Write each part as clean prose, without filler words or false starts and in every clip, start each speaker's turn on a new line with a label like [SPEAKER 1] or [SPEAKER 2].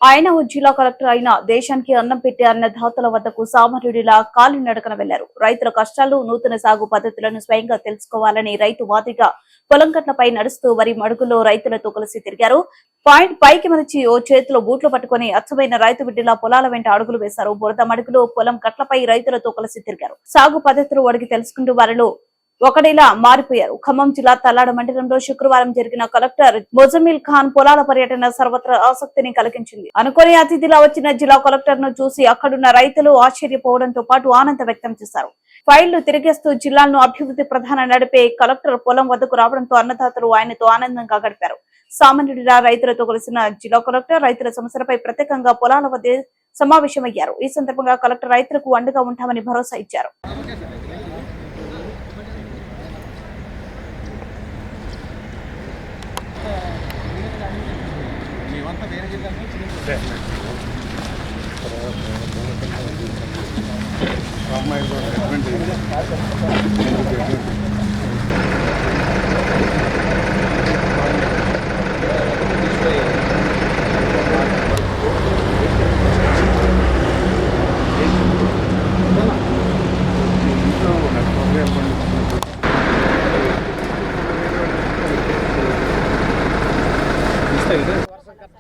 [SPEAKER 1] ఆయన జిల్లా కలెక్టర్ అయిన దేశానికి అన్నం పెట్టే అన్నదాతల వద్దకు సామాన్యుడిలా కాలినడకన వెళ్లారు. రైతుల కష్టాలు, నూతన సాగు పద్ధతులను స్వయంగా తెలుసుకోవాలని రైతు మాదిరిగా పొలం గట్లపై నడుస్తూ వరి మడుగులో రైతులతో కలిసి తిరిగారు. పాయింట్ పైకి మరిచి ఓ చేతిలో బూట్లు పట్టుకుని అచ్చమైన రైతు బిడ్డలా పొలాల వెంట అడుగులు వేశారు. బురద మడుగులో పొలం గట్లపై రైతులతో కలిసి తిరిగారు. సాగు పద్ధతులు అడిగి తెలుసుకుంటూ వారిలో ఒకటిలా మారిపోయారు. ఖమ్మం జిల్లా తల్లాడ మండలంలో శుక్రవారం జరిగిన కలెక్టర్ మొజమిల్ ఖాన్ పొలాల పర్యటన సర్వత్రా ఆసక్తిని కలిగించింది. అనుకోని అతిథిలా వచ్చిన జిల్లా కలెక్టర్ ను చూసి అక్కడున్న రైతులు ఆశ్చర్యపోవడంతో పాటు ఆనందం వ్యక్తం చేశారు. ఫైళ్లు తిరిగేస్తూ జిల్లాను అభివృద్ధి ప్రధాన నడిపే కలెక్టర్ పొలం వద్దకు రావడంతో అన్నదాతలు ఆయనతో ఆనందంగా గడిపారు. సామాన్యుడిలా రైతులతో కలిసిన జిల్లా కలెక్టర్ రైతుల సమస్యలపై ప్రత్యేకంగా పొలాల వద్ద సమావేశమయ్యారు. ఈ సందర్భంగా కలెక్టర్ రైతులకు అండగా ఉంటామని భరోసా ఇచ్చారు.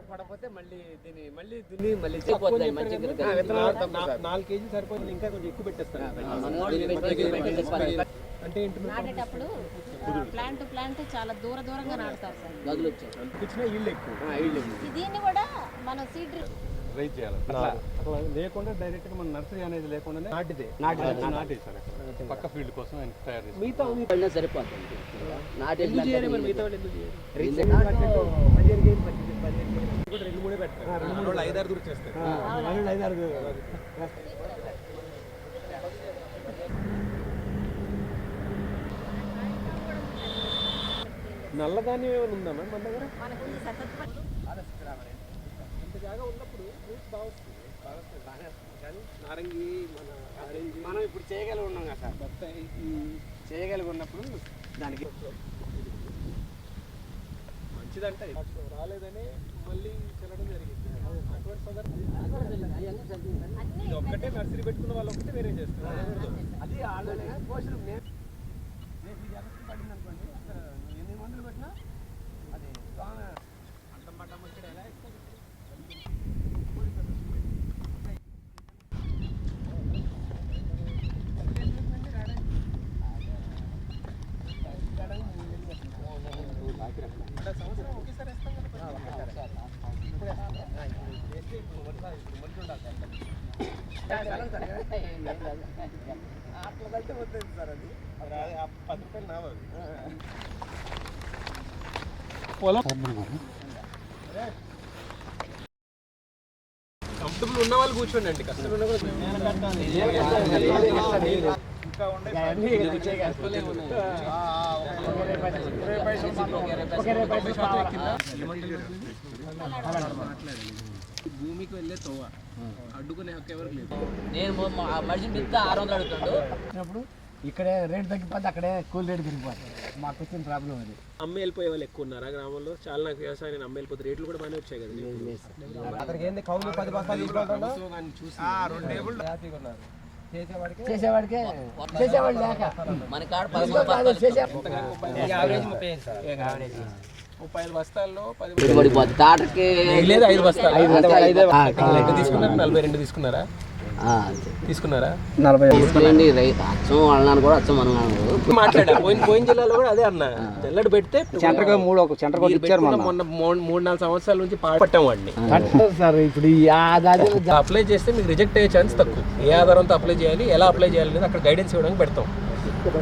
[SPEAKER 2] పడకపోతే మళ్ళీ దున్ని మళ్ళీ 4 కేజీలు సరిపోతుంది. ఇంకా కొంచెం ఎక్కువ పెట్టేస్తారు. అంటే
[SPEAKER 3] నాటేటప్పుడు ప్లాంట్ టు ప్లాంట్ చాలా దూరంగా నాటుతారు సార్. దీన్ని కూడా మనం సీడ్
[SPEAKER 2] రైజ్ చేయాలి. అట్లా లేకుండా డైరెక్ట్ గా మన నర్సరీ అనేది లేకుండా నాటిదే సార్ పక్క ఫీల్డ్ కోసం తయారు చేసి
[SPEAKER 4] మిగతా సరిపోతుంది.
[SPEAKER 2] రెండు మూడే పెట్టారు. 5-6 దూరం చేస్తారు. నల్లధాన్యం ఏమైనా ఉందా మేడం మన దగ్గర? అంత జాగా ఉన్నప్పుడు ఫ్రూట్స్ బాగా వస్తుంది. కానీ నారంగి
[SPEAKER 4] మనం ఇప్పుడు చేయగలిగి ఉన్నాం కదా సార్.
[SPEAKER 2] బత్తాయి
[SPEAKER 4] చేయగలిగి ఉన్నప్పుడు దానికి
[SPEAKER 2] మంచిదంటే రాలేదని మళ్ళీ చెల్లడం జరిగింది. అటువంటి సందర్భం ఒక్కటే నర్సరీ పెట్టుకున్న వాళ్ళు ఒక్కటే వేరే చేస్తారు.
[SPEAKER 4] అది ఆల్రెడీ పోషణ పడింది అనుకోండి. ఎన్ని మందులు పెట్టినా అది అడ్డం పడ్డం వచ్చాడు. ఎలా
[SPEAKER 2] సంవత్సరం ఒకేసారి వేస్తాం కదా.
[SPEAKER 4] అట్లా బట్టి వస్తుంది సార్. అది
[SPEAKER 2] 10 రూపాయలు నావా పొలం కంఫర్టబుల్ ఉన్న వాళ్ళు కూర్చోండి అండి. కష్టం ఉన్న భూమికి వెళ్ళే తోవ అడ్డుకునే హక్కు ఎవరికి లేదు.
[SPEAKER 4] నేను మనిషిని పెద్ద 600 అడుగుతాడు. ఇక్కడే రేటు తగ్గిపోతే అక్కడే కూలి రేటు పెరిగిపోతుంది. మాకు వచ్చిన ప్రాబ్లం అది.
[SPEAKER 2] అమ్మ వెళ్ళిపోయే వాళ్ళు ఎక్కువ ఉన్నారా గ్రామంలో? చాలా నాకు వ్యవసాయం అమ్మ వెళ్ళిపోతే రేట్లు కూడా బాగానే వచ్చాయి కదా. అతనికి ఏంది కౌలు 10 బస్తాలు
[SPEAKER 4] చేసేవాడికే చేసేవాడు లేక మన కాడ
[SPEAKER 2] 35 బస్తాల్లో
[SPEAKER 4] 5 బస్తాలు
[SPEAKER 2] తీసుకున్నారా? 42 తీసుకున్నారా? తీసుకున్నారా?
[SPEAKER 4] 40 తీసుకోండి. అచ్చం వాళ్ళని కూడా అచ్చం మనం
[SPEAKER 2] మాట్లాడా. పోయిన జిల్లాలో కూడా అదే అన్న. జల్లెడ పెడితే మొన్న 3-4 సంవత్సరాల నుంచి పట్టాం వాడిని
[SPEAKER 4] సార్. ఇప్పుడు
[SPEAKER 2] అప్లై చేస్తే మీకు రిజెక్ట్ అయ్యే ఛాన్స్ తక్కువ. ఏ ఆధారంతో అప్లై చేయాలి, ఎలా అప్లై చేయాలి అనేది అక్కడ గైడెన్స్ ఇవ్వడానికి పెడతాం.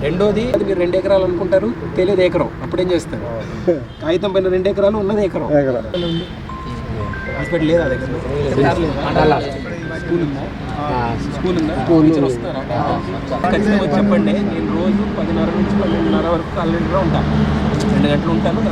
[SPEAKER 2] రెండోది, అది మీరు 2 ఎకరాలు అనుకుంటారు, తెలియదు ఎకరం. అప్పుడేం చేస్తారు? కాగితం పైన 2 ఎకరాలు ఉన్నది ఎకరం. హాస్పిటల్ లేదా దగ్గర? స్కూల్ ఉందా? టీచర్ వస్తున్నారా? ఖచ్చితంగా చెప్పండి. నేను రోజు 10:30 నుంచి 12:30 వరకు కాలేజీలో ఉంటాను. 2 గంటలు ఉంటాను.